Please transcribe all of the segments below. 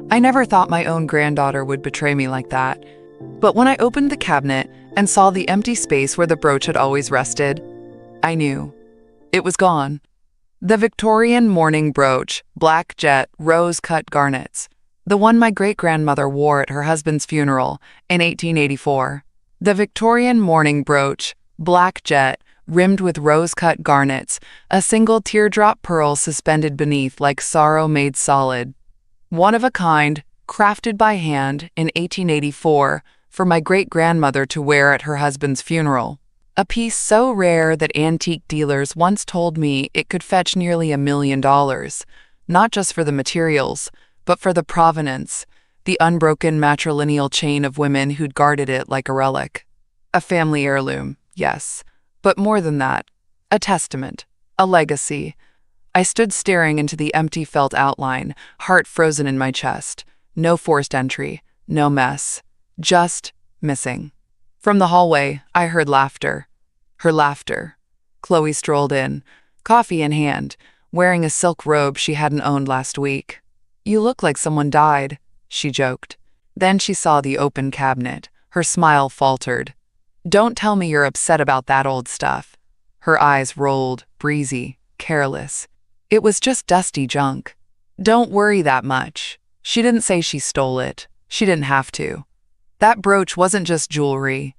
I never thought my own granddaughter would betray me like that. But when I opened the cabinet and saw the empty space where the brooch had always rested, I knew. It was gone. The Victorian mourning brooch, black jet, rose-cut garnets. The one my great-grandmother wore at her husband's funeral in 1884. The Victorian mourning brooch, black jet, rimmed with rose-cut garnets, a single teardrop pearl suspended beneath like sorrow made solid. One of a kind, crafted by hand in 1884 for my great-grandmother to wear at her husband's funeral. A piece so rare that antique dealers once told me it could fetch nearly $1 million, not just for the materials, but for the provenance, the unbroken matrilineal chain of women who'd guarded it like a relic. A family heirloom, yes, but more than that, a testament, a legacy. I stood staring into the empty felt outline, heart frozen in my chest. No forced entry, no mess, just missing. From the hallway, I heard laughter. Her laughter. Chloe strolled in, coffee in hand, wearing a silk robe she hadn't owned last week. "You look like someone died," she joked. Then she saw the open cabinet. Her smile faltered. "Don't tell me you're upset about that old stuff." Her eyes rolled, breezy, careless. "It was just dusty junk. Don't worry that much." She didn't say she stole it. She didn't have to. That brooch wasn't just jewelry.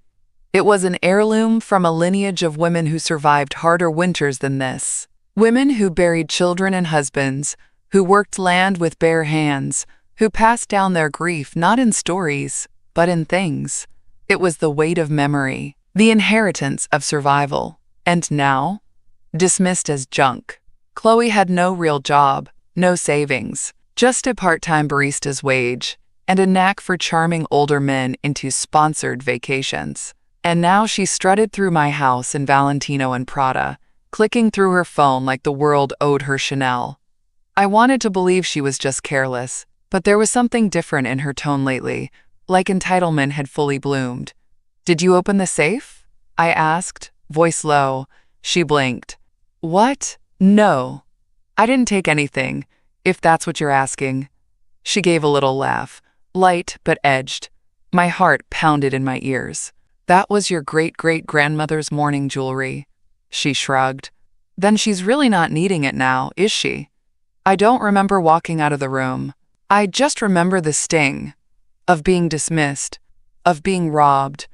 It was an heirloom from a lineage of women who survived harder winters than this. Women who buried children and husbands, who worked land with bare hands, who passed down their grief not in stories, but in things. It was the weight of memory, the inheritance of survival. And now? Dismissed as junk. Chloe had no real job, no savings, just a part-time barista's wage, and a knack for charming older men into sponsored vacations. And now she strutted through my house in Valentino and Prada, clicking through her phone like the world owed her Chanel. I wanted to believe she was just careless, but there was something different in her tone lately, like entitlement had fully bloomed. "Did you open the safe?" I asked, voice low. She blinked. "What? No. I didn't take anything, if that's what you're asking." She gave a little laugh, light but edged. My heart pounded in my ears. "That was your great-great-grandmother's mourning jewelry." She shrugged. "Then she's really not needing it now, is she?" I don't remember walking out of the room. I just remember the sting of being dismissed, of being robbed,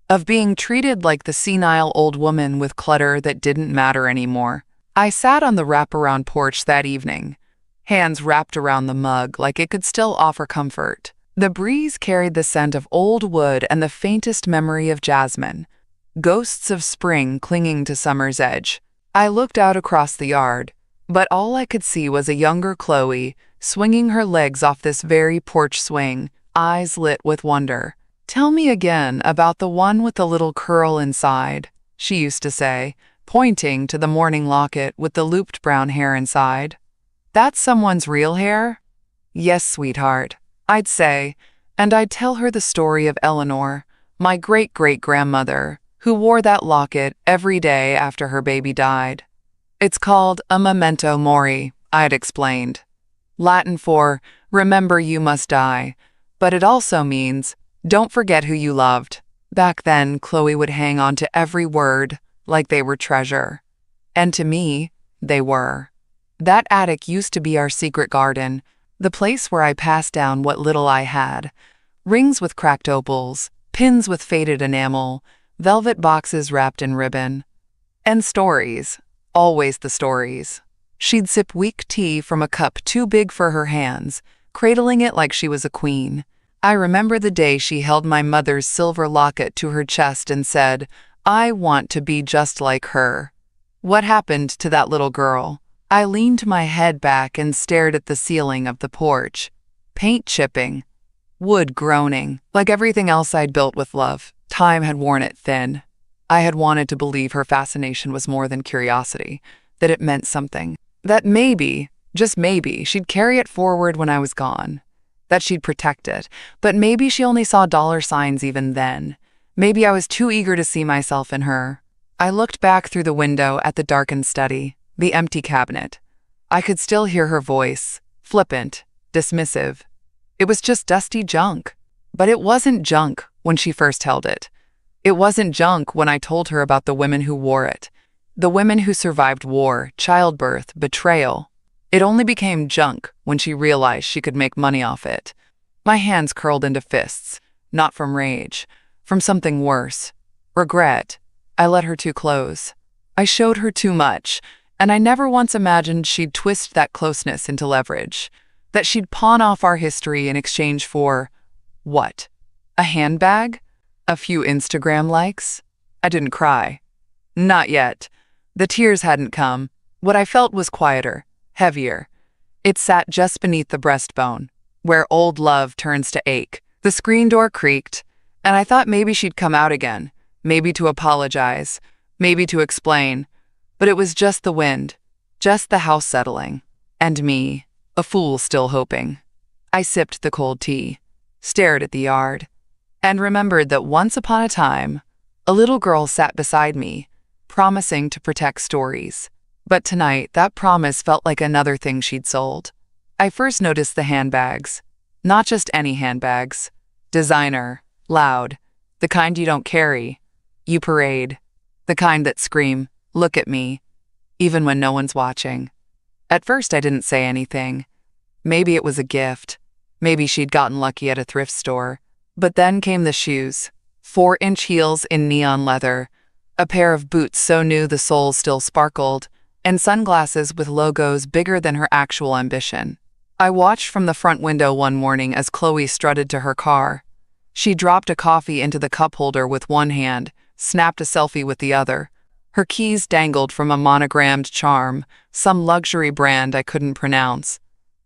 of being treated like the senile old woman with clutter that didn't matter anymore. I sat on the wraparound porch that evening, hands wrapped around the mug like it could still offer comfort. The breeze carried the scent of old wood and the faintest memory of jasmine, ghosts of spring clinging to summer's edge. I looked out across the yard, but all I could see was a younger Chloe, swinging her legs off this very porch swing, eyes lit with wonder. "Tell me again about the one with the little curl inside," she used to say, pointing to the mourning locket with the looped brown hair inside. "That's someone's real hair?" "Yes, sweetheart," I'd say, and I'd tell her the story of Eleanor, my great-great-grandmother, who wore that locket every day after her baby died. "It's called a memento mori," I'd explained. Latin for, remember you must die, but it also means, don't forget who you loved. Back then, Chloe would hang on to every word like they were treasure. And to me, they were. That attic used to be our secret garden, the place where I passed down what little I had. Rings with cracked opals, pins with faded enamel, velvet boxes wrapped in ribbon. And stories. Always the stories. She'd sip weak tea from a cup too big for her hands, cradling it like she was a queen. I remember the day she held my mother's silver locket to her chest and said, "I want to be just like her." What happened to that little girl? I leaned my head back and stared at the ceiling of the porch. Paint chipping. Wood groaning. Like everything else I'd built with love, time had worn it thin. I had wanted to believe her fascination was more than curiosity, that it meant something. That maybe, just maybe, she'd carry it forward when I was gone. That she'd protect it. But maybe she only saw dollar signs even then. Maybe I was too eager to see myself in her. I looked back through the window at the darkened study, the empty cabinet. I could still hear her voice, flippant, dismissive. It was just dusty junk. But it wasn't junk when she first held it. It wasn't junk when I told her about the women who wore it. The women who survived war, childbirth, betrayal. It only became junk when she realized she could make money off it. My hands curled into fists, not from rage, from something worse. Regret. I let her too close. I showed her too much, and I never once imagined she'd twist that closeness into leverage. That she'd pawn off our history in exchange for, what? A handbag? A few Instagram likes? I didn't cry. Not yet. The tears hadn't come. What I felt was quieter, heavier. It sat just beneath the breastbone, where old love turns to ache. The screen door creaked, and I thought maybe she'd come out again, maybe to apologize, maybe to explain. But it was just the wind, just the house settling, and me, a fool still hoping. I sipped the cold tea, stared at the yard, and remembered that once upon a time, a little girl sat beside me, promising to protect stories. But tonight, that promise felt like another thing she'd sold. I first noticed the handbags. Not just any handbags. Designer, loud, the kind you don't carry, you parade. The kind that scream, "Look at me," even when no one's watching. At first, I didn't say anything. Maybe it was a gift. Maybe she'd gotten lucky at a thrift store. But then came the shoes. 4-inch heels in neon leather, a pair of boots so new the soles still sparkled, and sunglasses with logos bigger than her actual ambition. I watched from the front window one morning as Chloe strutted to her car. She dropped a coffee into the cup holder with one hand, snapped a selfie with the other. Her keys dangled from a monogrammed charm, some luxury brand I couldn't pronounce.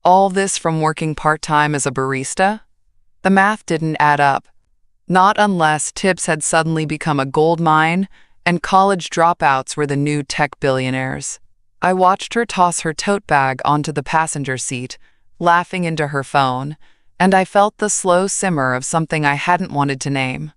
All this from working part-time as a barista? The math didn't add up. Not unless tips had suddenly become a gold mine and college dropouts were the new tech billionaires. I watched her toss her tote bag onto the passenger seat, laughing into her phone, and I felt the slow simmer of something I hadn't wanted to name.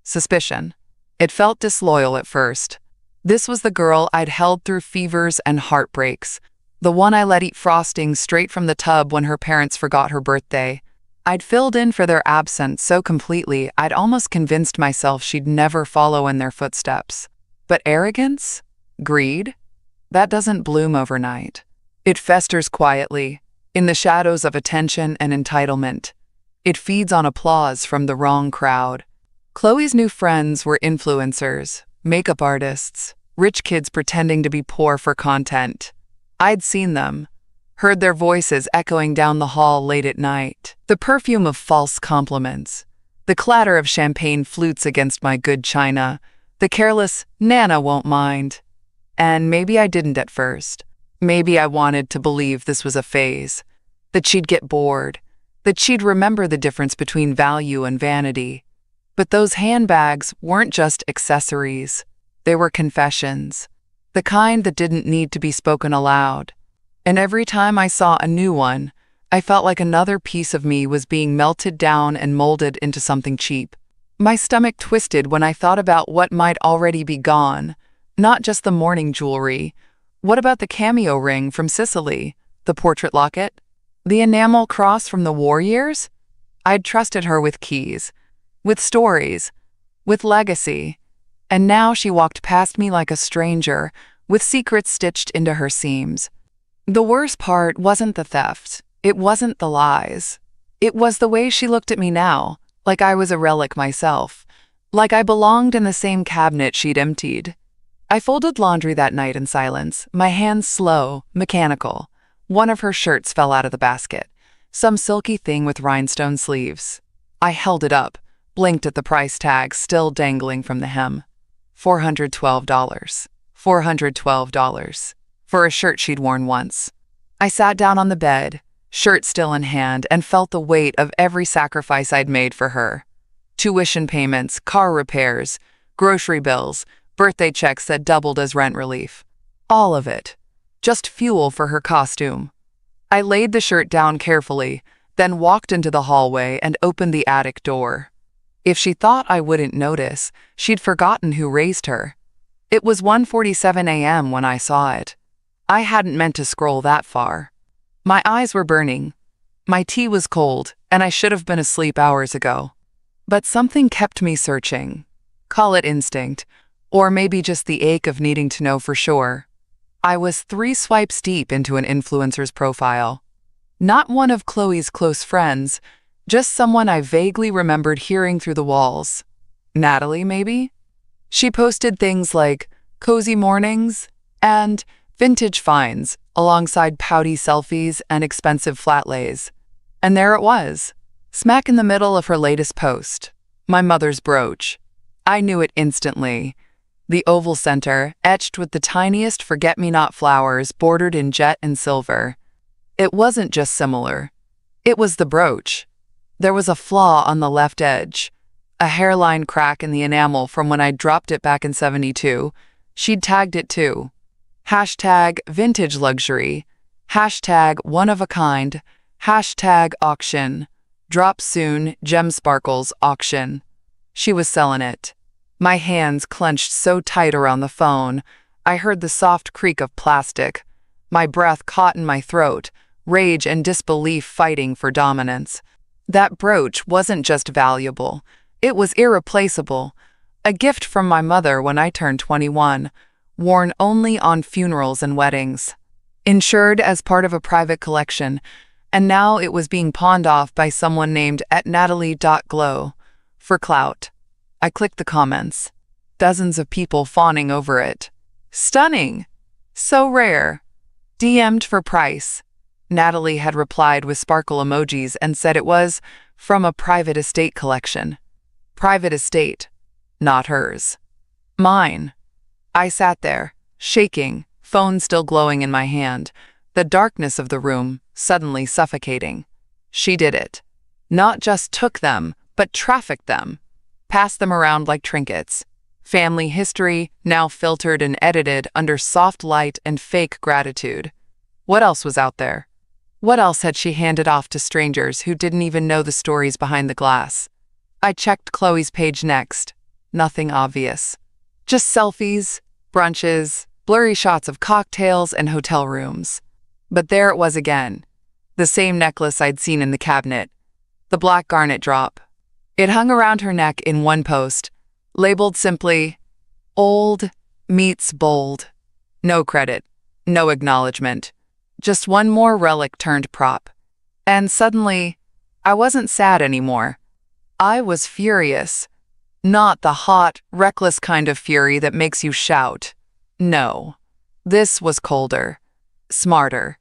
Suspicion. It felt disloyal at first. This was the girl I'd held through fevers and heartbreaks, the one I let eat frosting straight from the tub when her parents forgot her birthday. I'd filled in for their absence so completely I'd almost convinced myself she'd never follow in their footsteps. But arrogance? Greed? That doesn't bloom overnight. It festers quietly, in the shadows of attention and entitlement. It feeds on applause from the wrong crowd. Chloe's new friends were influencers, makeup artists, rich kids pretending to be poor for content. I'd seen them, heard their voices echoing down the hall late at night. The perfume of false compliments, the clatter of champagne flutes against my good china, the careless, "Nana won't mind." And maybe I didn't at first. Maybe I wanted to believe this was a phase, that she'd get bored, that she'd remember the difference between value and vanity. But those handbags weren't just accessories. They were confessions, the kind that didn't need to be spoken aloud. And every time I saw a new one, I felt like another piece of me was being melted down and molded into something cheap. My stomach twisted when I thought about what might already be gone, not just the morning jewelry. What about the cameo ring from Sicily, the portrait locket, the enamel cross from the war years? I'd trusted her with keys, with stories, with legacy. And now she walked past me like a stranger, with secrets stitched into her seams. The worst part wasn't the theft. It wasn't the lies. It was the way she looked at me now, like I was a relic myself, like I belonged in the same cabinet she'd emptied. I folded laundry that night in silence, my hands slow, mechanical. One of her shirts fell out of the basket, some silky thing with rhinestone sleeves. I held it up, blinked at the price tag still dangling from the hem. $412. $412. For a shirt she'd worn once. I sat down on the bed, shirt still in hand, and felt the weight of every sacrifice I'd made for her. Tuition payments, car repairs, grocery bills, birthday checks that doubled as rent relief. All of it. Just fuel for her costume. I laid the shirt down carefully, then walked into the hallway and opened the attic door. If she thought I wouldn't notice, she'd forgotten who raised her. It was 1:47 a.m. when I saw it. I hadn't meant to scroll that far. My eyes were burning. My tea was cold, and I should have been asleep hours ago. But something kept me searching. Call it instinct, or maybe just the ache of needing to know for sure. I was 3 swipes deep into an influencer's profile. Not one of Chloe's close friends, just someone I vaguely remembered hearing through the walls. Natalie, maybe? She posted things like cozy mornings and vintage finds alongside pouty selfies and expensive flat lays. And there it was, smack in the middle of her latest post, my mother's brooch. I knew it instantly. The oval center, etched with the tiniest forget-me-not flowers bordered in jet and silver. It wasn't just similar. It was the brooch. There was a flaw on the left edge, a hairline crack in the enamel from when I dropped it back in '72. She'd tagged it too. Hashtag vintage luxury. Hashtag one of a kind. Hashtag auction. Drop soon, gem sparkles auction. She was selling it. My hands clenched so tight around the phone, I heard the soft creak of plastic. My breath caught in my throat, rage and disbelief fighting for dominance. That brooch wasn't just valuable, it was irreplaceable. A gift from my mother when I turned 21, worn only on funerals and weddings. Insured as part of a private collection, and now it was being pawned off by someone named @natalie.glow for clout. I clicked the comments. Dozens of people fawning over it. Stunning! So rare. DM'd for price. Natalie had replied with sparkle emojis and said it was from a private estate collection. Private estate, not hers. Mine. I sat there, shaking, phone still glowing in my hand, the darkness of the room suddenly suffocating. She did it. Not just took them, but trafficked them. Passed them around like trinkets. Family history, now filtered and edited under soft light and fake gratitude. What else was out there? What else had she handed off to strangers who didn't even know the stories behind the glass? I checked Chloe's page next. Nothing obvious. Just selfies, brunches, blurry shots of cocktails and hotel rooms. But there it was again. The same necklace I'd seen in the cabinet. The black garnet drop. It hung around her neck in one post, labeled simply, "Old meets bold." No credit, no acknowledgement. Just one more relic turned prop. And suddenly, I wasn't sad anymore. I was furious. Not the hot, reckless kind of fury that makes you shout. No. This was colder. Smarter.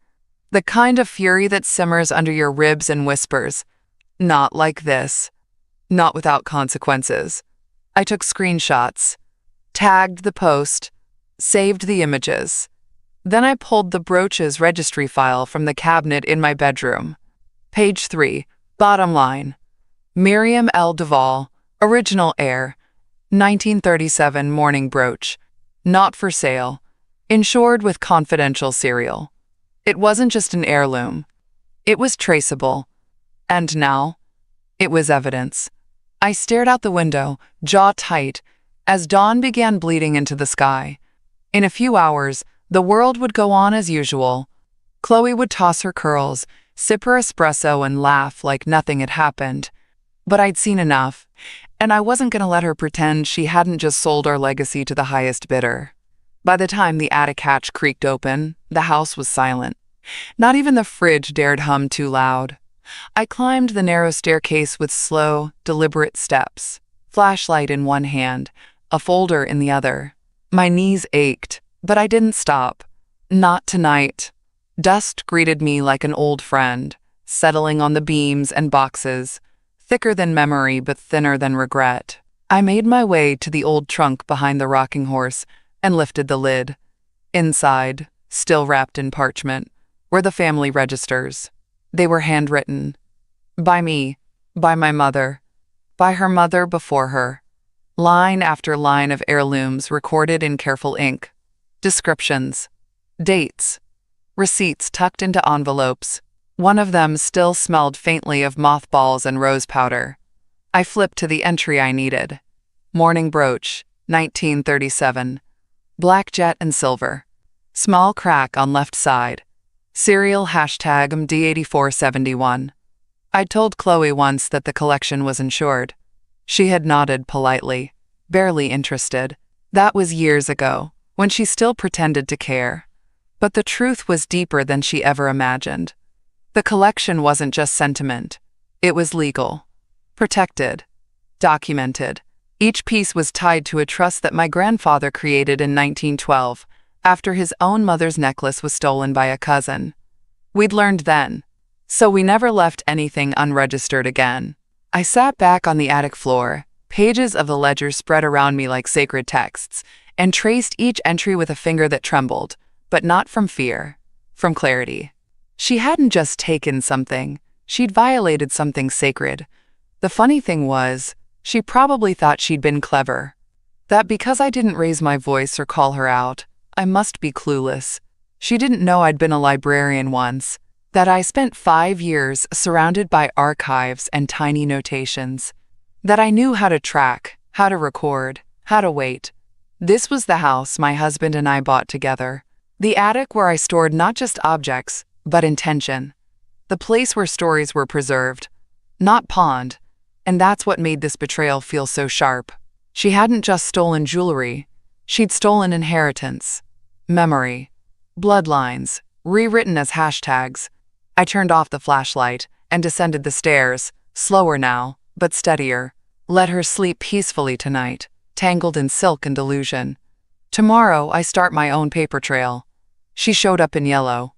The kind of fury that simmers under your ribs and whispers, "Not like this." Not without consequences. I took screenshots, tagged the post, saved the images. Then I pulled the brooch's registry file from the cabinet in my bedroom. Page 3, bottom line. Miriam L. Duvall, original heir, 1937 mourning brooch, not for sale, insured with confidential serial. It wasn't just an heirloom. It was traceable. And now, it was evidence. I stared out the window, jaw tight, as dawn began bleeding into the sky. In a few hours, the world would go on as usual. Chloe would toss her curls, sip her espresso, and laugh like nothing had happened. But I'd seen enough, and I wasn't going to let her pretend she hadn't just sold our legacy to the highest bidder. By the time the attic hatch creaked open, the house was silent. Not even the fridge dared hum too loud. I climbed the narrow staircase with slow, deliberate steps, flashlight in one hand, a folder in the other. My knees ached, but I didn't stop. Not tonight. Dust greeted me like an old friend, settling on the beams and boxes, thicker than memory but thinner than regret. I made my way to the old trunk behind the rocking horse and lifted the lid. Inside, still wrapped in parchment, were the family registers. They were handwritten. By me, by my mother, by her mother before her. Line after line of heirlooms recorded in careful ink. Descriptions. Dates. Receipts tucked into envelopes. One of them still smelled faintly of mothballs and rose powder. I flipped to the entry I needed. Mourning brooch, 1937. Black jet and silver. Small crack on left side. Serial hashtag D8471. I'd told Chloe once that the collection was insured. She had nodded politely, barely interested. That was years ago, when she still pretended to care. But the truth was deeper than she ever imagined. The collection wasn't just sentiment. It was legal. Protected. Documented. Each piece was tied to a trust that my grandfather created in 1912, after his own mother's necklace was stolen by a cousin. We'd learned then, so we never left anything unregistered again. I sat back on the attic floor, pages of the ledger spread around me like sacred texts, and traced each entry with a finger that trembled, but not from fear, from clarity. She hadn't just taken something, she'd violated something sacred. The funny thing was, she probably thought she'd been clever. That because I didn't raise my voice or call her out, I must be clueless. She didn't know I'd been a librarian once, that I spent 5 years surrounded by archives and tiny notations, that I knew how to track, how to record, how to wait. This was the house my husband and I bought together, the attic where I stored not just objects, but intention, the place where stories were preserved, not pawned, and that's what made this betrayal feel so sharp. She hadn't just stolen jewelry, she'd stolen inheritance, memory, bloodlines, rewritten as hashtags. I turned off the flashlight and descended the stairs, slower now, but steadier. Let her sleep peacefully tonight, tangled in silk and delusion. Tomorrow I start my own paper trail. She showed up in yellow.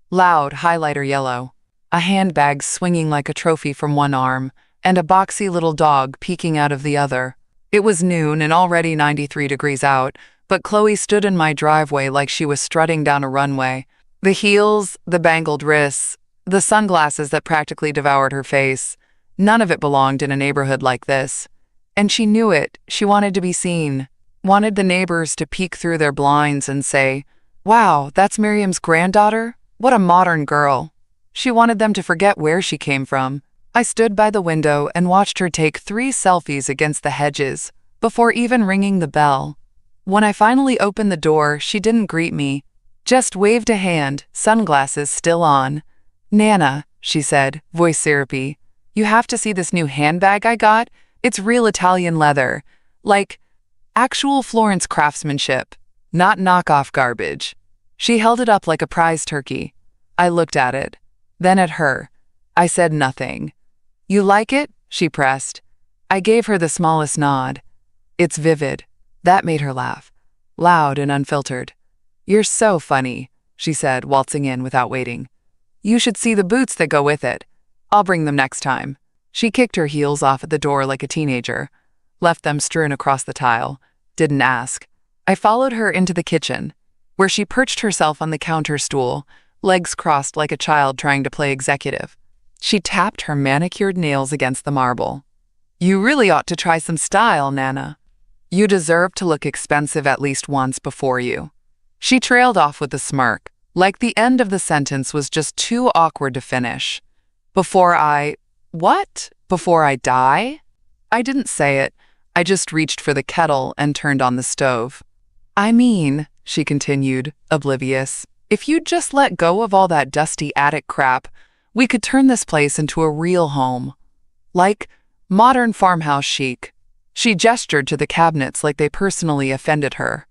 Loud highlighter yellow. A handbag swinging like a trophy from one arm, and a boxy little dog peeking out of the other. It was noon and already 93 degrees out, but Chloe stood in my driveway like she was strutting down a runway. The heels, the bangled wrists, the sunglasses that practically devoured her face. None of it belonged in a neighborhood like this. And she knew it. She wanted to be seen. Wanted the neighbors to peek through their blinds and say, "Wow, that's Miriam's granddaughter? What a modern girl." She wanted them to forget where she came from. I stood by the window and watched her take 3 selfies against the hedges before even ringing the bell. When I finally opened the door, she didn't greet me, just waved a hand, sunglasses still on. "Nana," she said, voice syrupy, "you have to see this new handbag I got. It's real Italian leather. Like, actual Florence craftsmanship, not knockoff garbage." She held it up like a prize turkey. I looked at it, then at her. I said nothing. "You like it?" she pressed. I gave her the smallest nod. "It's vivid." That made her laugh, loud and unfiltered. "You're so funny," she said, waltzing in without waiting. "You should see the boots that go with it. I'll bring them next time." She kicked her heels off at the door like a teenager, left them strewn across the tile, didn't ask. I followed her into the kitchen, where she perched herself on the counter stool, legs crossed like a child trying to play executive. She tapped her manicured nails against the marble. "You really ought to try some style, Nana. You deserve to look expensive at least once before you." She trailed off with a smirk, like the end of the sentence was just too awkward to finish. What? Before I die? I didn't say it. I just reached for the kettle and turned on the stove. "I mean," she continued, oblivious, "if you'd just let go of all that dusty attic crap, we could turn this place into a real home. Like, modern farmhouse chic." She gestured to the cabinets like they personally offended her.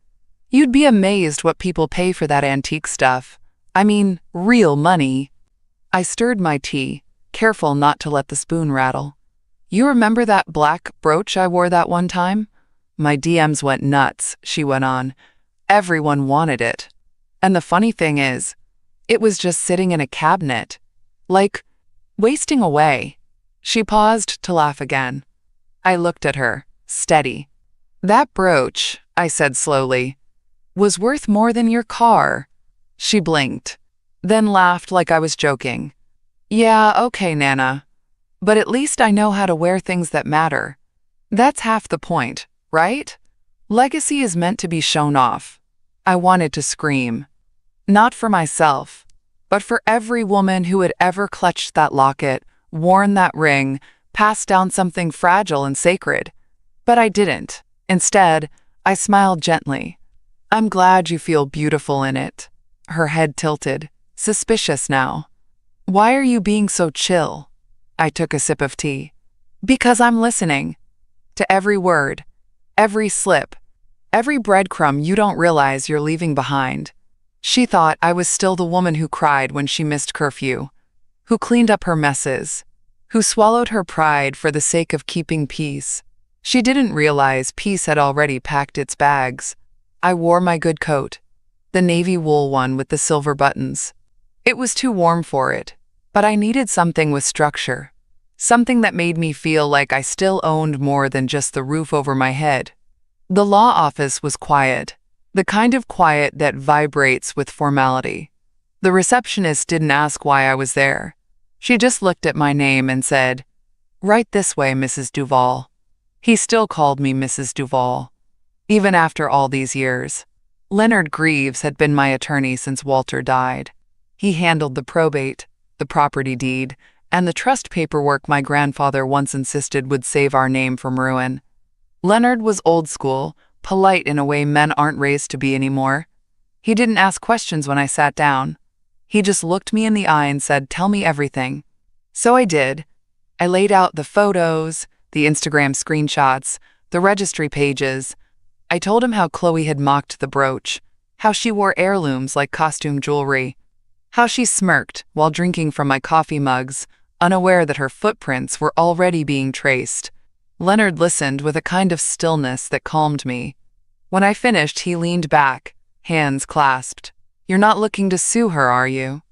"You'd be amazed what people pay for that antique stuff. I mean, real money." I stirred my tea, careful not to let the spoon rattle. "You remember that black brooch I wore that one time?" My DMs went nuts, she went on. "Everyone wanted it. And the funny thing is, it was just sitting in a cabinet. Like, wasting away." She paused to laugh again. I looked at her, steady. "That brooch," I said slowly, "was worth more than your car." She blinked, then laughed like I was joking. "Yeah, okay, Nana. But at least I know how to wear things that matter. That's half the point, right? Legacy is meant to be shown off." I wanted to scream. Not for myself, but for every woman who had ever clutched that locket, worn that ring, passed down something fragile and sacred. But I didn't. Instead, I smiled gently. "I'm glad you feel beautiful in it." Her head tilted. suspicious now. Why are you being so chill? I took a sip of tea. Because I'm listening. To every word, every slip, every breadcrumb you don't realize you're leaving behind. She thought I was still the woman who cried when she missed curfew, who cleaned up her messes, who swallowed her pride for the sake of keeping peace. She didn't realize peace had already packed its bags. I wore my good coat, the navy wool one with the silver buttons. It was too warm for it, but I needed something with structure, something that made me feel like I still owned more than just the roof over my head. The law office was quiet, the kind of quiet that vibrates with formality. The receptionist didn't ask why I was there. She just looked at my name and said, "Right this way, Mrs. Duval." He still called me Mrs. Duval, even after all these years. Leonard Greaves had been my attorney since Walter died. He handled the probate, the property deed, and the trust paperwork my grandfather once insisted would save our name from ruin. Leonard was old school, polite in a way men aren't raised to be anymore. He didn't ask questions when I sat down. He just looked me in the eye and said, "Tell me everything." So I did. I laid out the photos, the Instagram screenshots, the registry pages. I told him how Chloe had mocked the brooch, how she wore heirlooms like costume jewelry, how she smirked while drinking from my coffee mugs, unaware that her footprints were already being traced. Leonard listened with a kind of stillness that calmed me. When I finished, he leaned back, hands clasped. "You're not looking to sue her, are you?"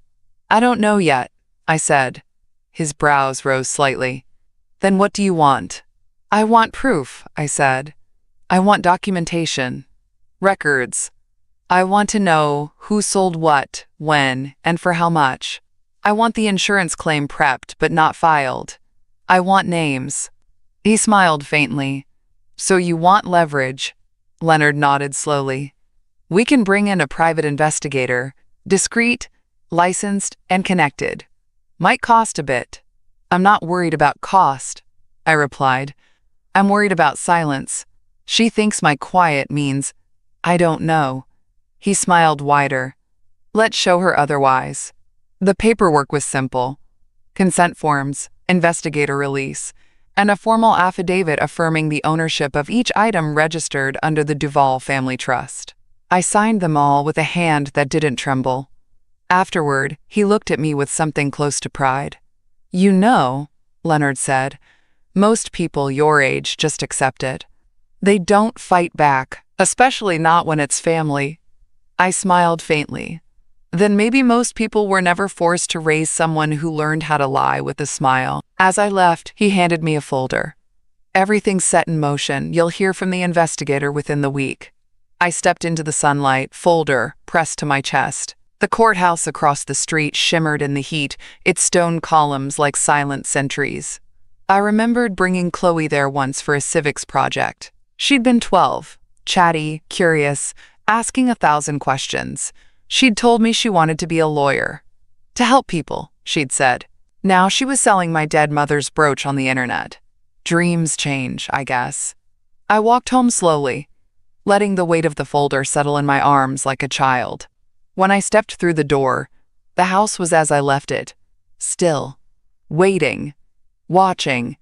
"I don't know yet," I said. His brows rose slightly. "Then what do you want?" "I want proof," I said. "I want documentation, records. I want to know who sold what, when, and for how much. I want the insurance claim prepped but not filed. I want names." He smiled faintly. "So you want leverage?" Leonard nodded slowly. "We can bring in a private investigator, discreet, licensed, and connected. Might cost a bit." "I'm not worried about cost," I replied. "I'm worried about silence. She thinks my quiet means I don't know." He smiled wider. "Let's show her otherwise." The paperwork was simple. Consent forms, investigator release, and a formal affidavit affirming the ownership of each item registered under the Duval family trust. I signed them all with a hand that didn't tremble. Afterward, he looked at me with something close to pride. "You know," Leonard said, "most people your age just accept it. They don't fight back, especially not when it's family." I smiled faintly. Then maybe most people were never forced to raise someone who learned how to lie with a smile. As I left, he handed me a folder. "Everything's set in motion. You'll hear from the investigator within the week." I stepped into the sunlight, folder pressed to my chest. The courthouse across the street shimmered in the heat, its stone columns like silent sentries. I remembered bringing Chloe there once for a civics project. She'd been 12, chatty, curious, asking 1,000 questions. She'd told me she wanted to be a lawyer. To help people, she'd said. Now she was selling my dead mother's brooch on the internet. Dreams change, I guess. I walked home slowly, letting the weight of the folder settle in my arms like a child. When I stepped through the door, the house was as I left it, still, waiting, watching,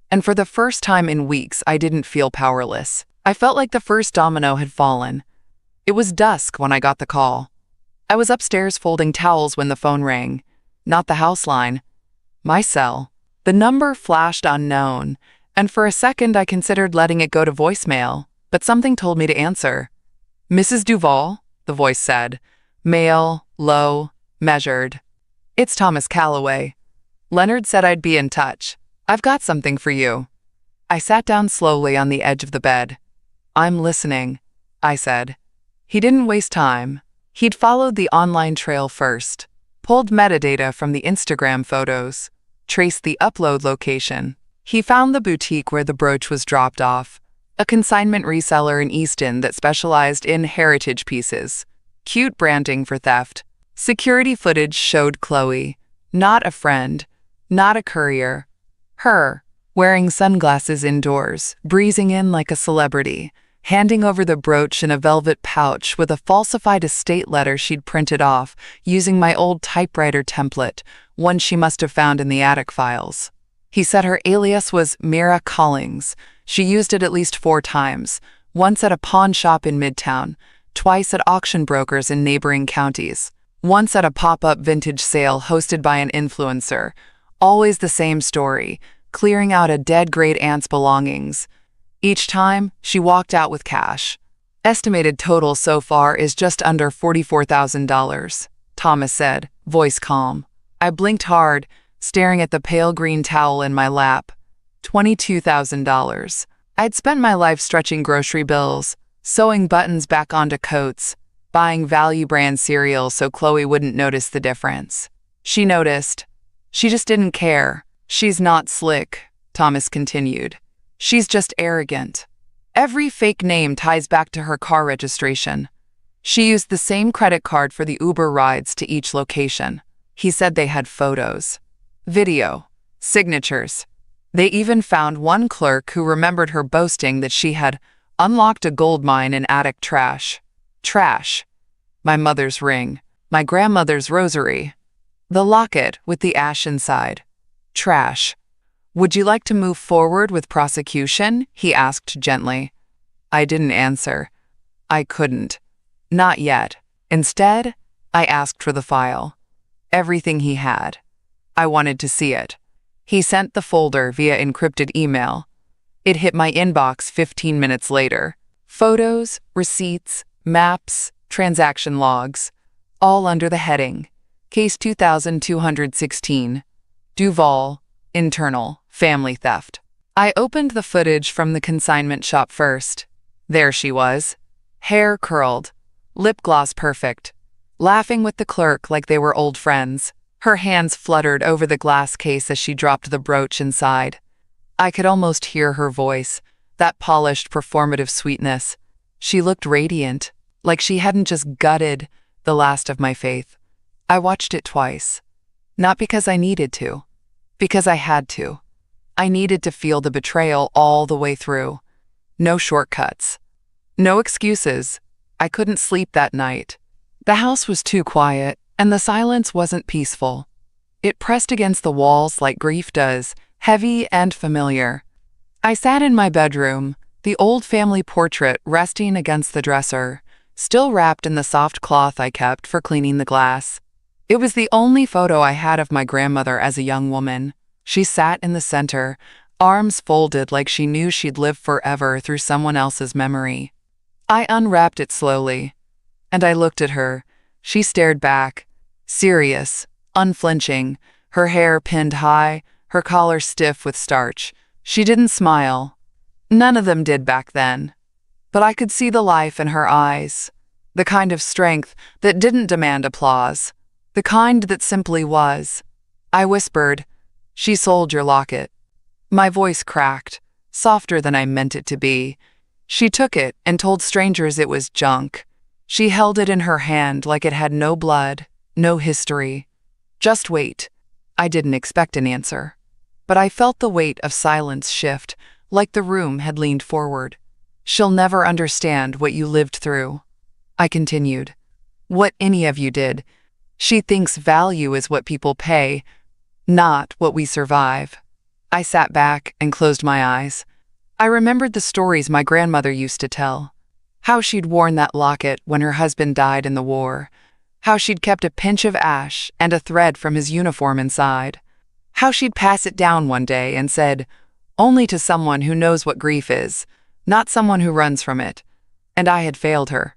and for the first time in weeks I didn't feel powerless. I felt like the first domino had fallen. It was dusk when I got the call. I was upstairs folding towels when the phone rang. Not the house line. My cell. The number flashed unknown, and for a second I considered letting it go to voicemail, but something told me to answer. "Mrs. Duval," the voice said. Male, low, measured. "It's Thomas Calloway. Leonard said I'd be in touch. I've got something for you." I sat down slowly on the edge of the bed. "I'm listening," I said. He didn't waste time. He'd followed the online trail first, pulled metadata from the Instagram photos, traced the upload location. He found the boutique where the brooch was dropped off, a consignment reseller in Easton that specialized in heritage pieces. Cute branding for theft. Security footage showed Chloe, not a friend, not a courier. Her, wearing sunglasses indoors, breezing in like a celebrity, handing over the brooch in a velvet pouch with a falsified estate letter she'd printed off using my old typewriter template, one she must have found in the attic files. He said her alias was Mira Collings. She used it at least 4 times, once at a pawn shop in Midtown, twice at auction brokers in neighboring counties, once at a pop-up vintage sale hosted by an influencer. Always the same story, clearing out a dead great aunt's belongings. Each time, she walked out with cash. Estimated total so far is just under $44,000, Thomas said, voice calm. I blinked hard, staring at the pale green towel in my lap. $22,000. I'd spent my life stretching grocery bills, sewing buttons back onto coats, buying value brand cereal so Chloe wouldn't notice the difference. She noticed. She just didn't care. She's not slick, Thomas continued. She's just arrogant. Every fake name ties back to her car registration. She used the same credit card for the Uber rides to each location. He said they had photos, video, signatures. They even found one clerk who remembered her boasting that she had unlocked a gold mine in attic trash. Trash. My mother's ring, my grandmother's rosary, the locket with the ash inside. Trash. Would you like to move forward with prosecution? He asked gently. I didn't answer. I couldn't. Not yet. Instead, I asked for the file. Everything he had. I wanted to see it. He sent the folder via encrypted email. It hit my inbox 15 minutes later. Photos, receipts, maps, transaction logs, all under the heading, Case 2216, Duval, Internal, Family Theft. I opened the footage from the consignment shop first. There she was, hair curled, lip gloss perfect, laughing with the clerk like they were old friends. Her hands fluttered over the glass case as she dropped the brooch inside. I could almost hear her voice, that polished, performative sweetness. She looked radiant, like she hadn't just gutted the last of my faith. I watched it twice. Not because I needed to, because I had to. I needed to feel the betrayal all the way through. No shortcuts. No excuses. I couldn't sleep that night. The house was too quiet, and the silence wasn't peaceful. It pressed against the walls like grief does, heavy and familiar. I sat in my bedroom, the old family portrait resting against the dresser, still wrapped in the soft cloth I kept for cleaning the glass. It was the only photo I had of my grandmother as a young woman. She sat in the center, arms folded like she knew she'd live forever through someone else's memory. I unwrapped it slowly, and I looked at her. She stared back, serious, unflinching, her hair pinned high, her collar stiff with starch. She didn't smile. None of them did back then. But I could see the life in her eyes, the kind of strength that didn't demand applause, the kind that simply was. I whispered, "She sold your locket." My voice cracked, softer than I meant it to be. She took it and told strangers it was junk. She held it in her hand like it had no blood, no history. Just wait. I didn't expect an answer. But I felt the weight of silence shift, like the room had leaned forward. She'll never understand what you lived through. I continued. What any of you did. She thinks value is what people pay, not what we survive. I sat back and closed my eyes. I remembered the stories my grandmother used to tell. How she'd worn that locket when her husband died in the war. How she'd kept a pinch of ash and a thread from his uniform inside. How she'd pass it down one day and said, "Only to someone who knows what grief is, not someone who runs from it." And I had failed her.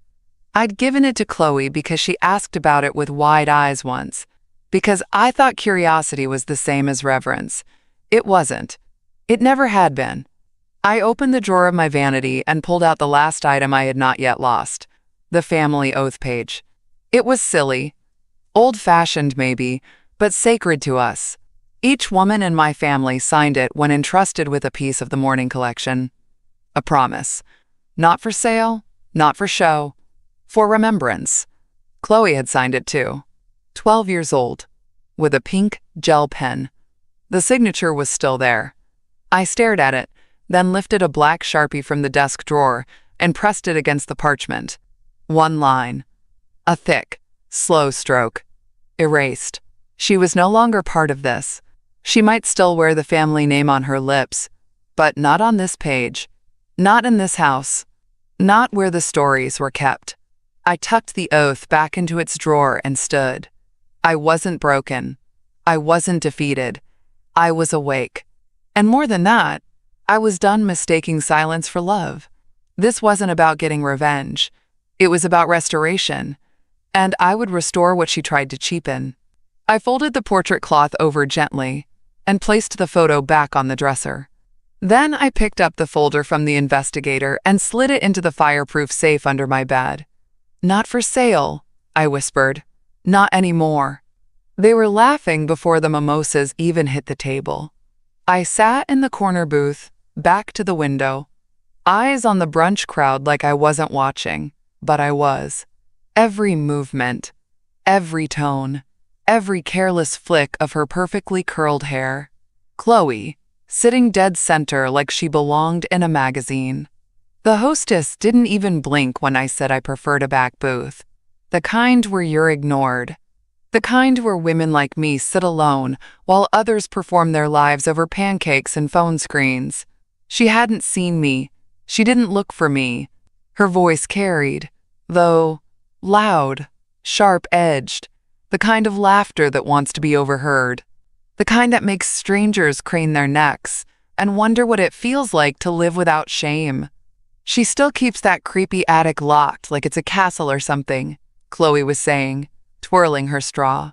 I'd given it to Chloe because she asked about it with wide eyes once. Because I thought curiosity was the same as reverence. It wasn't. It never had been. I opened the drawer of my vanity and pulled out the last item I had not yet lost, the family oath page. It was silly, old-fashioned maybe, but sacred to us. Each woman in my family signed it when entrusted with a piece of the mourning collection. A promise. Not for sale, not for show, for remembrance. Chloe had signed it too. 12 years old, with a pink gel pen. The signature was still there. I stared at it, then lifted a black Sharpie from the desk drawer and pressed it against the parchment. One line. A thick, slow stroke. Erased. She was no longer part of this. She might still wear the family name on her lips, but not on this page. Not in this house. Not where the stories were kept. I tucked the oath back into its drawer and stood. I wasn't broken. I wasn't defeated. I was awake. And more than that, I was done mistaking silence for love. This wasn't about getting revenge. It was about restoration. And I would restore what she tried to cheapen. I folded the portrait cloth over gently and placed the photo back on the dresser. Then I picked up the folder from the investigator and slid it into the fireproof safe under my bed. "Not for sale," I whispered. "Not anymore." They were laughing before the mimosas even hit the table. I sat in the corner booth, back to the window, eyes on the brunch crowd like I wasn't watching, but I was. Every movement, every tone, every careless flick of her perfectly curled hair. Chloe, sitting dead center like she belonged in a magazine. The hostess didn't even blink when I said I preferred a back booth. The kind where you're ignored. The kind where women like me sit alone while others perform their lives over pancakes and phone screens. She hadn't seen me. She didn't look for me. Her voice carried, though loud, sharp-edged, the kind of laughter that wants to be overheard. The kind that makes strangers crane their necks and wonder what it feels like to live without shame. "She still keeps that creepy attic locked like it's a castle or something," Chloe was saying, twirling her straw.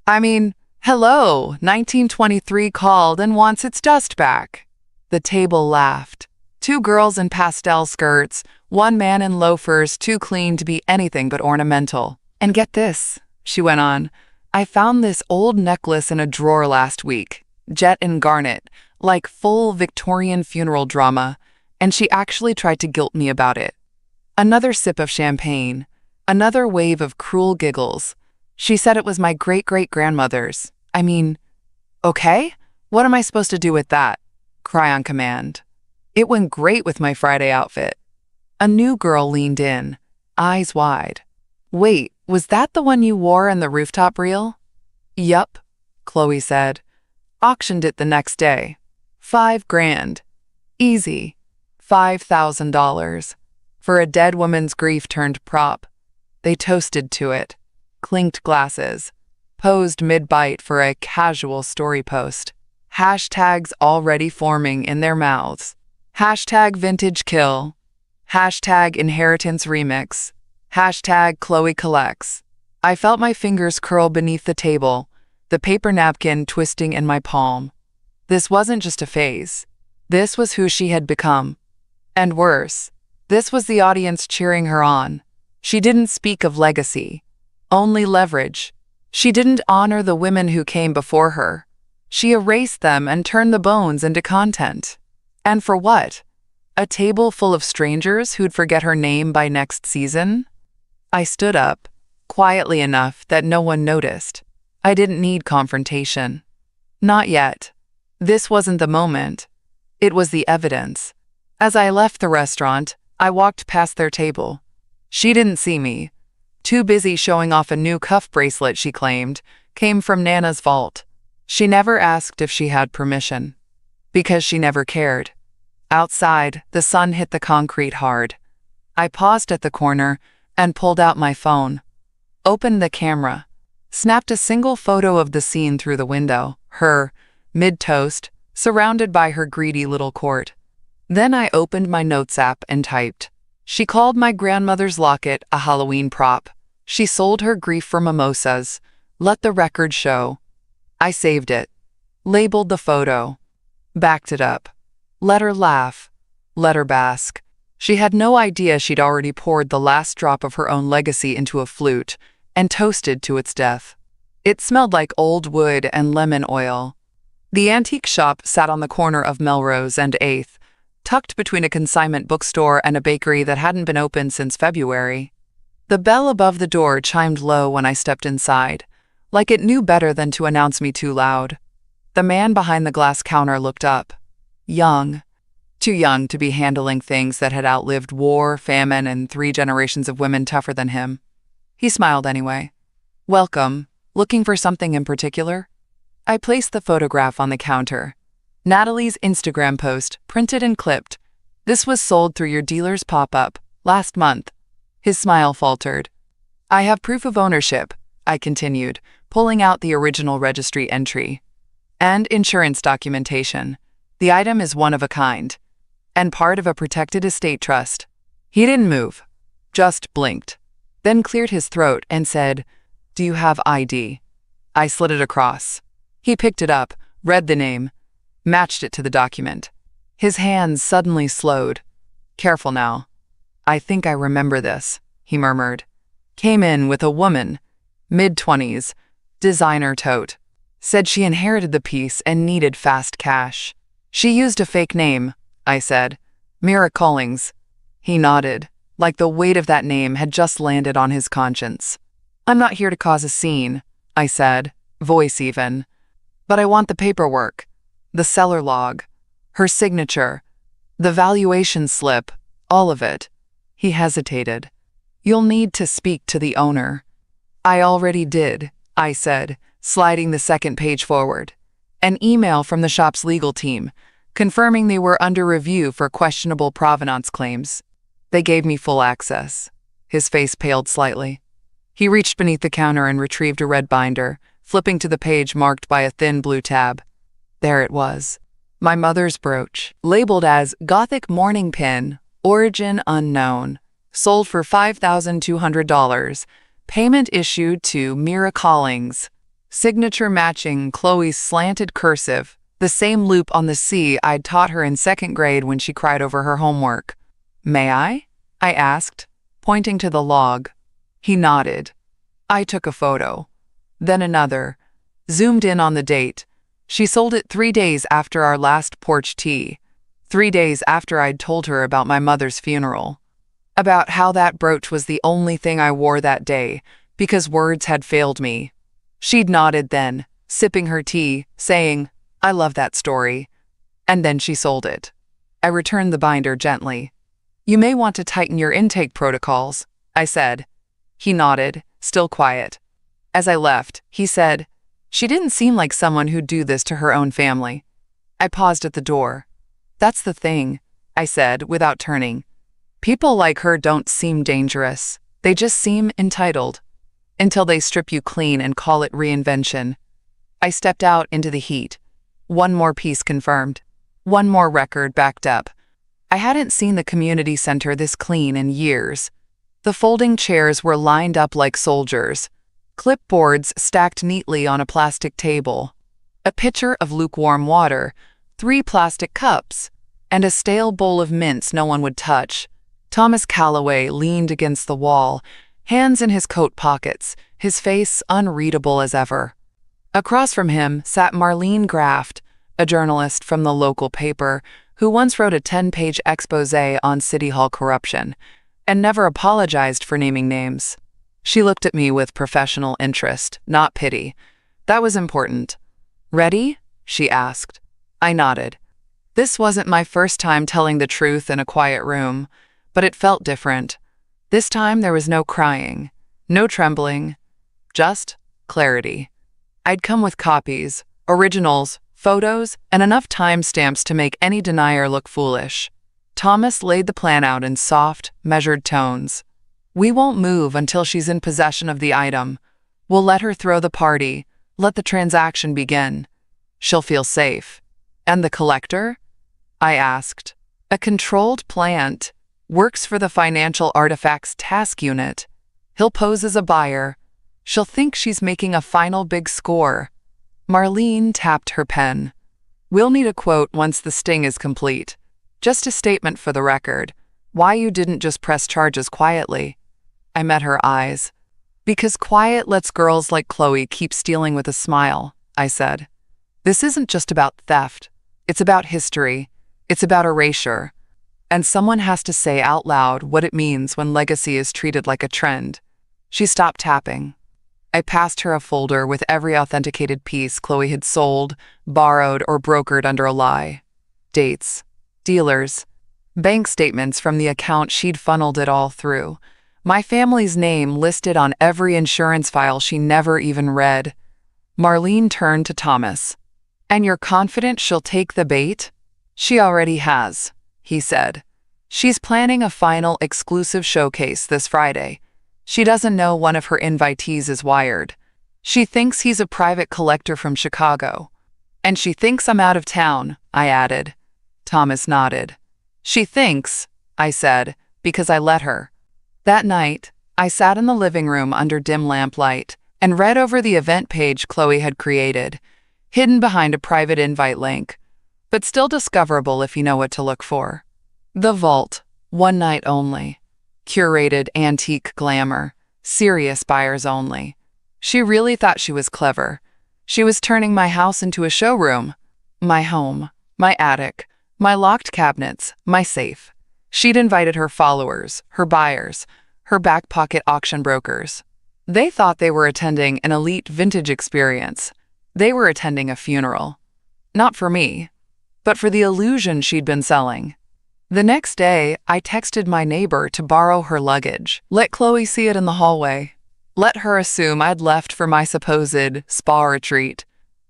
"I mean, hello, 1923 called and wants its dust back." The table laughed. Two girls in pastel skirts, one man in loafers too clean to be anything but ornamental. "And get this," she went on, "I found this old necklace in a drawer last week, jet and garnet, like full Victorian funeral drama, and she actually tried to guilt me about it." Another sip of champagne, another wave of cruel giggles. She said it was my great-great-grandmother's. I mean, okay, what am I supposed to do with that? Cry on command. It went great with my Friday outfit. A new girl leaned in, eyes wide. "Wait, was that the one you wore in the rooftop reel?" "Yup," Chloe said. "Auctioned it the next day. $5,000. Easy. $5,000. For a dead woman's grief turned prop." They toasted to it, clinked glasses, posed mid-bite for a casual story post. Hashtags already forming in their mouths. Hashtag vintage kill. Hashtag inheritance remix. Hashtag Chloe collects. I felt my fingers curl beneath the table, the paper napkin twisting in my palm. This wasn't just a phase. This was who she had become. And worse, this was the audience cheering her on. She didn't speak of legacy, only leverage. She didn't honor the women who came before her. She erased them and turned the bones into content. And for what? A table full of strangers who'd forget her name by next season? I stood up, quietly enough that no one noticed. I didn't need confrontation. Not yet. This wasn't the moment. It was the evidence. As I left the restaurant, I walked past their table. She didn't see me. Too busy showing off a new cuff bracelet she claimed came from Nana's vault. She never asked if she had permission. Because she never cared. Outside, the sun hit the concrete hard. I paused at the corner and pulled out my phone. Opened the camera. Snapped a single photo of the scene through the window, her, mid-toast, surrounded by her greedy little court. Then I opened my notes app and typed. She called my grandmother's locket a Halloween prop. She sold her grief for mimosas. Let the record show. I saved it. Labeled the photo. Backed it up. Let her laugh. Let her bask. She had no idea she'd already poured the last drop of her own legacy into a flute and toasted to its death. It smelled like old wood and lemon oil. The antique shop sat on the corner of Melrose and 8th, tucked between a consignment bookstore and a bakery that hadn't been open since February. The bell above the door chimed low when I stepped inside, like it knew better than to announce me too loud. The man behind the glass counter looked up. Young. Too young to be handling things that had outlived war, famine, and 3 generations of women tougher than him. He smiled anyway. Welcome. Looking for something in particular? I placed the photograph on the counter. Natalie's Instagram post, printed and clipped. This was sold through your dealer's pop-up last month. His smile faltered. I have proof of ownership, I continued, pulling out the original registry entry. And insurance documentation. The item is one of a kind. And part of a protected estate trust. He didn't move, just blinked, then cleared his throat and said, Do you have ID? I slid it across. He picked it up, read the name, matched it to the document. His hands suddenly slowed. Careful now. I think I remember this, he murmured. Came in with a woman, mid-20s, designer tote. Said she inherited the piece and needed fast cash. She used a fake name, I said. Mira Collings. He nodded, like the weight of that name had just landed on his conscience. I'm not here to cause a scene, I said, voice even. But I want the paperwork, the seller log, her signature, the valuation slip, all of it. He hesitated. You'll need to speak to the owner. I already did, I said, sliding the second page forward. An email from the shop's legal team, confirming they were under review for questionable provenance claims. They gave me full access. His face paled slightly. He reached beneath the counter and retrieved a red binder, flipping to the page marked by a thin blue tab. There it was. My mother's brooch, labeled as Gothic Mourning Pin, origin unknown, sold for $5,200, payment issued to Mira Collings, signature matching Chloe's slanted cursive, the same loop on the C I'd taught her in 2nd grade when she cried over her homework. May I? I asked, pointing to the log. He nodded. I took a photo. Then another. Zoomed in on the date. She sold it 3 days after our last porch tea. 3 days after I'd told her about my mother's funeral. About how that brooch was the only thing I wore that day, because words had failed me. She'd nodded then, sipping her tea, saying, I love that story. And then she sold it. I returned the binder gently. You may want to tighten your intake protocols, I said. He nodded, still quiet. As I left, he said, She didn't seem like someone who'd do this to her own family. I paused at the door. That's the thing, I said, without turning. People like her don't seem dangerous. They just seem entitled. Until they strip you clean and call it reinvention. I stepped out into the heat. One more piece confirmed. One more record backed up. I hadn't seen the community center this clean in years. The folding chairs were lined up like soldiers. Clipboards stacked neatly on a plastic table. A pitcher of lukewarm water, 3 plastic cups, and a stale bowl of mints no one would touch. Thomas Calloway leaned against the wall, hands in his coat pockets, his face unreadable as ever. Across from him sat Marlene Graft, a journalist from the local paper who once wrote a 10-page exposé on City Hall corruption and never apologized for naming names. She looked at me with professional interest, not pity. That was important. Ready? She asked. I nodded. This wasn't my first time telling the truth in a quiet room, but it felt different. This time there was no crying, no trembling, just clarity. I'd come with copies, originals, photos, and enough timestamps to make any denier look foolish. Thomas laid the plan out in soft, measured tones. We won't move until she's in possession of the item. We'll let her throw the party, let the transaction begin. She'll feel safe. And the collector? I asked. A controlled plant. Works for the Financial Artifacts Task Unit. He'll pose as a buyer. She'll think she's making a final big score. Marlene tapped her pen. We'll need a quote once the sting is complete. Just a statement for the record. Why you didn't just press charges quietly. I met her eyes. Because quiet lets girls like Chloe keep stealing with a smile, I said. This isn't just about theft. It's about history. It's about erasure. And someone has to say out loud what it means when legacy is treated like a trend. She stopped tapping. I passed her a folder with every authenticated piece Chloe had sold, borrowed, or brokered under a lie. Dates, dealers, bank statements from the account she'd funneled it all through. My family's name listed on every insurance file she never even read. Marlene turned to Thomas. "And you're confident she'll take the bait?" "She already has," he said. "She's planning a final exclusive showcase this Friday. She doesn't know one of her invitees is wired. She thinks he's a private collector from Chicago. And she thinks I'm out of town," I added. Thomas nodded. "She thinks," I said, "because I let her." That night, I sat in the living room under dim lamplight and read over the event page Chloe had created, hidden behind a private invite link, but still discoverable if you know what to look for. The Vault, one night only. Curated antique glamour, serious buyers only. She really thought she was clever. She was turning my house into a showroom. My home, my attic, my locked cabinets, my safe. She'd invited her followers, her buyers, her back pocket auction brokers. They thought they were attending an elite vintage experience. They were attending a funeral. Not for me, but for the illusion she'd been selling. The next day, I texted my neighbor to borrow her luggage. Let Chloe see it in the hallway. Let her assume I'd left for my supposed spa retreat.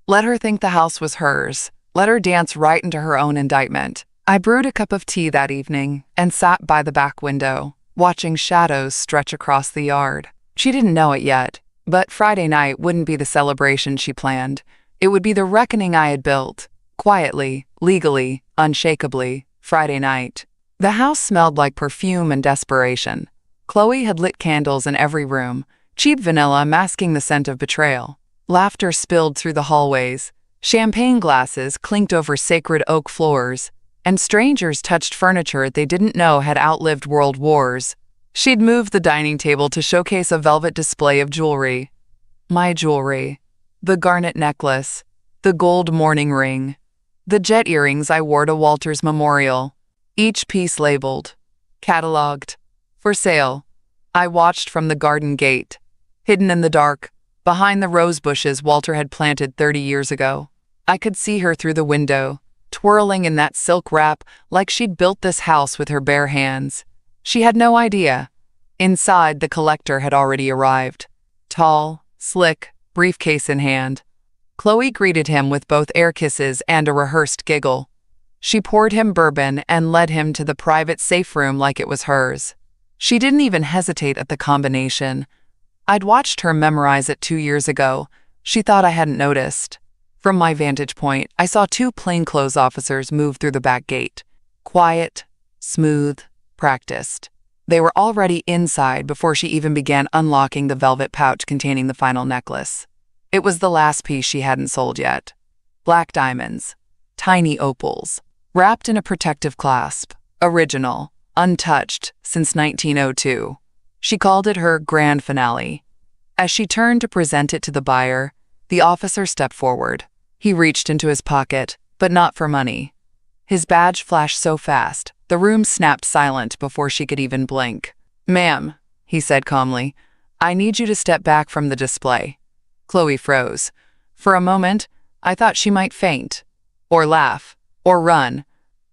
Let her think the house was hers. Let her dance right into her own indictment. I brewed a cup of tea that evening and sat by the back window, watching shadows stretch across the yard. She didn't know it yet, but Friday night wouldn't be the celebration she planned. It would be the reckoning I had built, quietly, legally, unshakably, Friday night. The house smelled like perfume and desperation. Chloe had lit candles in every room, cheap vanilla masking the scent of betrayal. Laughter spilled through the hallways. Champagne glasses clinked over sacred oak floors, and strangers touched furniture they didn't know had outlived world wars. She'd moved the dining table to showcase a velvet display of jewelry. My jewelry. The garnet necklace. The gold mourning ring. The jet earrings I wore to Walter's memorial. Each piece labeled. Cataloged. For sale. I watched from the garden gate. Hidden in the dark, behind the rose bushes Walter had planted 30 years ago. I could see her through the window, twirling in that silk wrap like she'd built this house with her bare hands. She had no idea. Inside, the collector had already arrived. Tall, slick, briefcase in hand. Chloe greeted him with both air kisses and a rehearsed giggle. She poured him bourbon and led him to the private safe room like it was hers. She didn't even hesitate at the combination. I'd watched her memorize it 2 years ago. She thought I hadn't noticed. From my vantage point, I saw 2 plainclothes officers move through the back gate. Quiet, smooth, practiced. They were already inside before she even began unlocking the velvet pouch containing the final necklace. It was the last piece she hadn't sold yet. Black diamonds. Tiny opals. Wrapped in a protective clasp. Original. Untouched since 1902. She called it her grand finale. As she turned to present it to the buyer, the officer stepped forward. He reached into his pocket, but not for money. His badge flashed so fast, the room snapped silent before she could even blink. "Ma'am," he said calmly, "I need you to step back from the display." Chloe froze. For a moment, I thought she might faint, or laugh, or run.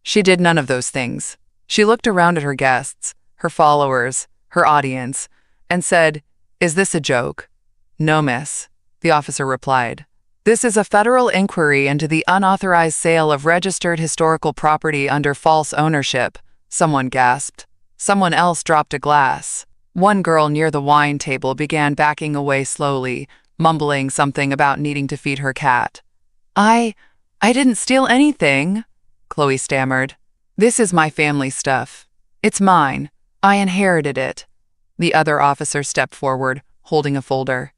She did none of those things. She looked around at her guests, her followers, her audience, and said, "Is this a joke?" "No, miss," the officer replied. "This is a federal inquiry into the unauthorized sale of registered historical property under false ownership," someone gasped. Someone else dropped a glass. One girl near the wine table began backing away slowly, mumbling something about needing to feed her cat. I didn't steal anything," Chloe stammered. "This is my family stuff. It's mine. I inherited it." The other officer stepped forward, holding a folder.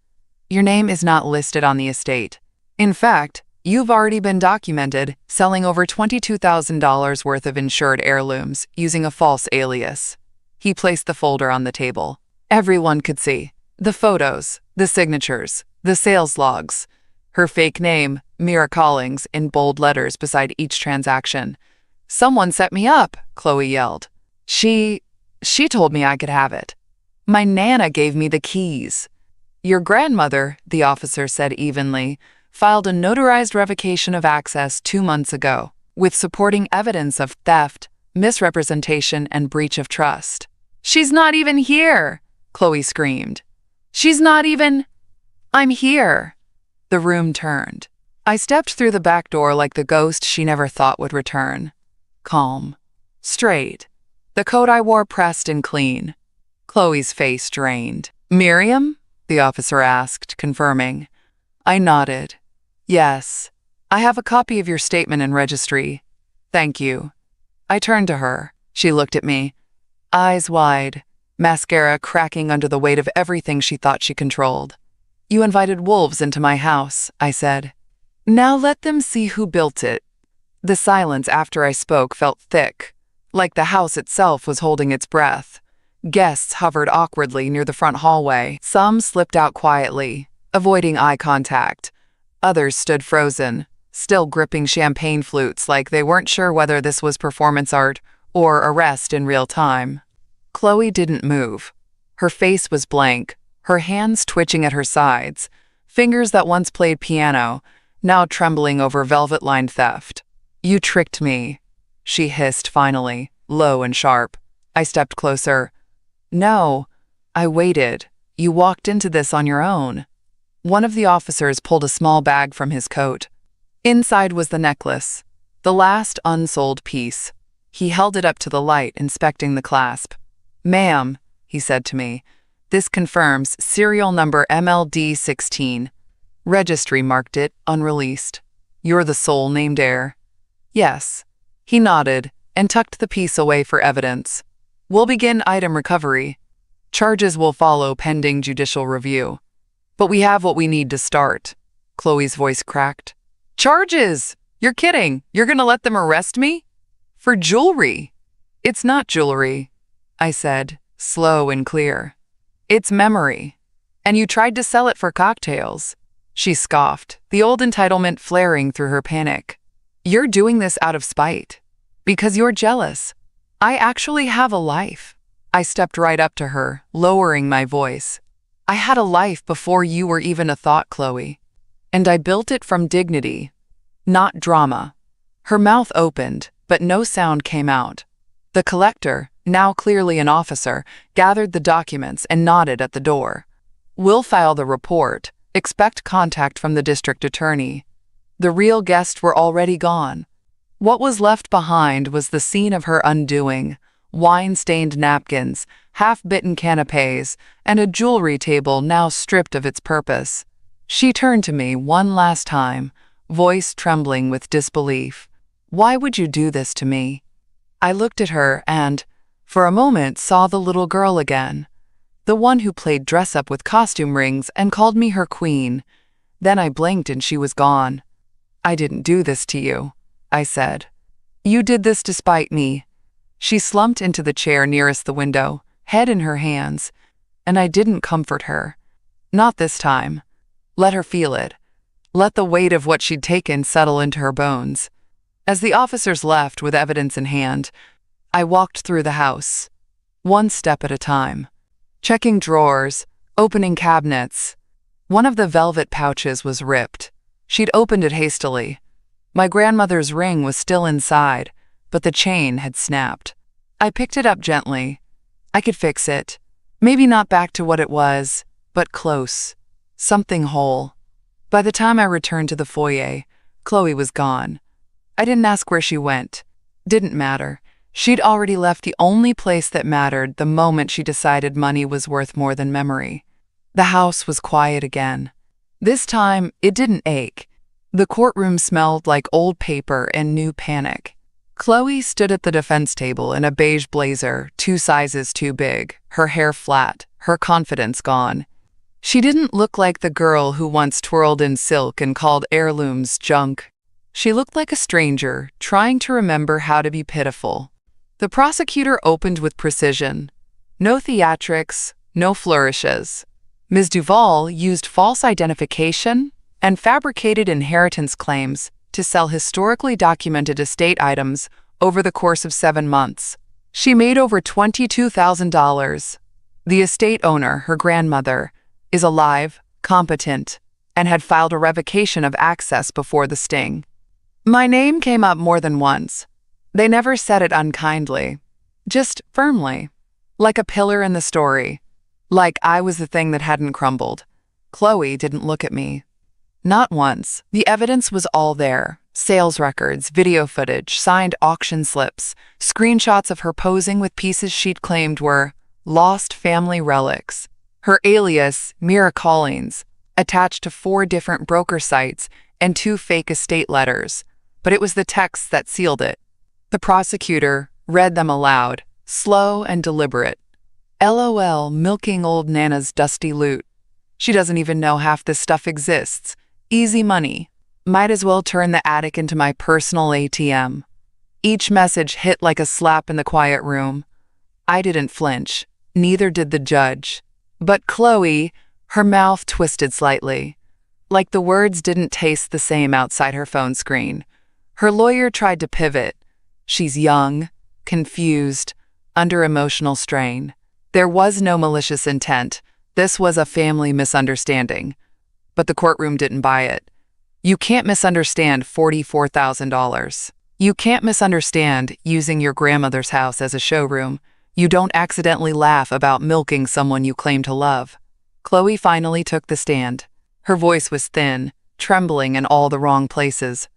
"Your name is not listed on the estate. In fact, you've already been documented selling over $22,000 worth of insured heirlooms using a false alias." He placed the folder on the table. Everyone could see. The photos, the signatures, the sales logs. Her fake name, Mira Collings, in bold letters beside each transaction. "Someone set me up," Chloe yelled. She told me I could have it. My Nana gave me the keys." "Your grandmother," the officer said evenly, "filed a notarized revocation of access 2 months ago." with supporting evidence of theft, misrepresentation, and breach of trust. "She's not even here!" Chloe screamed. "She's not even—" "I'm here!" The room turned. I stepped through the back door like the ghost she never thought would return. Calm. Straight. The coat I wore pressed and clean. Chloe's face drained. "Miriam?" the officer asked, confirming. I nodded. "Yes. I have a copy of your statement and registry. Thank you." I turned to her. She looked at me, eyes wide, mascara cracking under the weight of everything she thought she controlled. "You invited wolves into my house," I said. "Now let them see who built it." The silence after I spoke felt thick, like the house itself was holding its breath. Guests hovered awkwardly near the front hallway. Some slipped out quietly, avoiding eye contact. Others stood frozen, still gripping champagne flutes like they weren't sure whether this was performance art or arrest in real time. Chloe didn't move. Her face was blank, her hands twitching at her sides, fingers that once played piano, now trembling over velvet-lined theft. "You tricked me," she hissed finally, low and sharp. I stepped closer. "No, I waited. You walked into this on your own." One of the officers pulled a small bag from his coat. Inside was the necklace, the last unsold piece. He held it up to the light, inspecting the clasp. "Ma'am," he said to me, "this confirms serial number MLD16. Registry marked it unreleased. You're the sole named heir." "Yes." He nodded and tucked the piece away for evidence. "We'll begin item recovery. Charges will follow pending judicial review. But we have what we need to start." Chloe's voice cracked. "Charges? You're kidding. You're gonna let them arrest me? For jewelry?" "It's not jewelry," I said, slow and clear. "It's memory. And you tried to sell it for cocktails." She scoffed, the old entitlement flaring through her panic. "You're doing this out of spite. Because you're jealous. I actually have a life." I stepped right up to her, lowering my voice. "I had a life before you were even a thought, Chloe. And I built it from dignity, not drama." Her mouth opened, but no sound came out. The collector, now clearly an officer, gathered the documents and nodded at the door. "We'll file the report. Expect contact from the district attorney." The real guests were already gone. What was left behind was the scene of her undoing: wine-stained napkins, half-bitten canapes, and a jewelry table now stripped of its purpose. She turned to me one last time, voice trembling with disbelief. "Why would you do this to me?" I looked at her and, for a moment, saw the little girl again, the one who played dress-up with costume rings and called me her queen. Then I blinked and she was gone. "I didn't do this to you," I said. "You did this despite me." She slumped into the chair nearest the window, head in her hands, and I didn't comfort her. Not this time. Let her feel it. Let the weight of what she'd taken settle into her bones. As the officers left with evidence in hand, I walked through the house, one step at a time, checking drawers, opening cabinets. One of the velvet pouches was ripped. She'd opened it hastily. My grandmother's ring was still inside, but the chain had snapped. I picked it up gently. I could fix it. Maybe not back to what it was, but close. Something whole. By the time I returned to the foyer, Chloe was gone. I didn't ask where she went. Didn't matter. She'd already left the only place that mattered the moment she decided money was worth more than memory. The house was quiet again. This time, it didn't ache. The courtroom smelled like old paper and new panic. Chloe stood at the defense table in a beige blazer, 2 sizes too big, her hair flat, her confidence gone. She didn't look like the girl who once twirled in silk and called heirlooms junk. She looked like a stranger, trying to remember how to be pitiful. The prosecutor opened with precision. No theatrics, no flourishes. Ms. Duval used false identification and fabricated inheritance claims to sell historically documented estate items over the course of 7 months. She made over $22,000. The estate owner, her grandmother, is alive, competent, and had filed a revocation of access before the sting. My name came up more than once. They never said it unkindly, just firmly, like a pillar in the story, like I was the thing that hadn't crumbled. Chloe didn't look at me. Not once. The evidence was all there. Sales records, video footage, signed auction slips, screenshots of her posing with pieces she'd claimed were lost family relics. Her alias, Mira Collins, attached to 4 different broker sites and 2 fake estate letters. But it was the texts that sealed it. The prosecutor read them aloud, slow and deliberate. LOL, milking old Nana's dusty loot. She doesn't even know half this stuff exists. Easy money. Might as well turn the attic into my personal ATM. Each message hit like a slap in the quiet room. I didn't flinch. Neither did the judge. But Chloe, her mouth twisted slightly, like the words didn't taste the same outside her phone screen. Her lawyer tried to pivot. She's young, confused, under emotional strain. There was no malicious intent. This was a family misunderstanding. But the courtroom didn't buy it. You can't misunderstand $44,000. You can't misunderstand using your grandmother's house as a showroom. You don't accidentally laugh about milking someone you claim to love. Chloe finally took the stand. Her voice was thin, trembling in all the wrong places.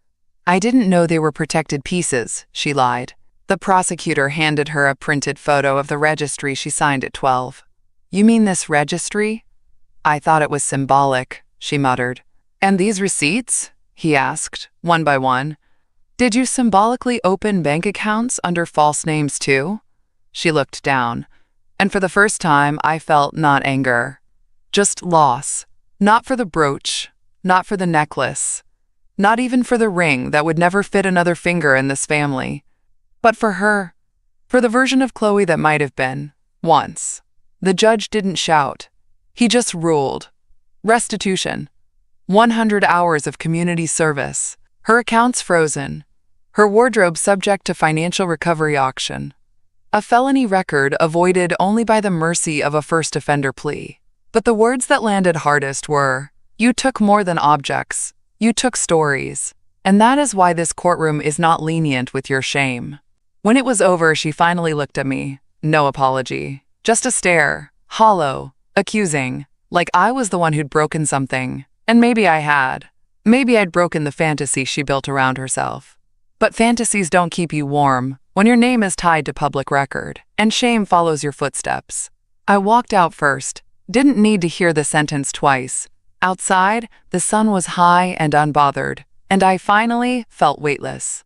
I didn't know they were protected pieces, she lied. The prosecutor handed her a printed photo of the registry she signed at 12. You mean this registry? I thought it was symbolic, she muttered. And these receipts? He asked, one by one. Did you symbolically open bank accounts under false names too? She looked down, and for the first time I felt not anger, just loss. Not for the brooch, not for the necklace, not even for the ring that would never fit another finger in this family, but for her, for the version of Chloe that might have been, once. The judge didn't shout. He just ruled. Restitution. 100 hours of community service. Her accounts frozen. Her wardrobe subject to financial recovery auction. A felony record avoided only by the mercy of a first offender plea. But the words that landed hardest were, you took more than objects. You took stories. And that is why this courtroom is not lenient with your shame. When it was over, she finally looked at me. No apology. Just a stare. Hollow. Accusing. Like I was the one who'd broken something. And maybe I had. Maybe I'd broken the fantasy she built around herself. But fantasies don't keep you warm when your name is tied to public record, and shame follows your footsteps. I walked out first. Didn't need to hear the sentence twice. Outside, the sun was high and unbothered, and I finally felt weightless.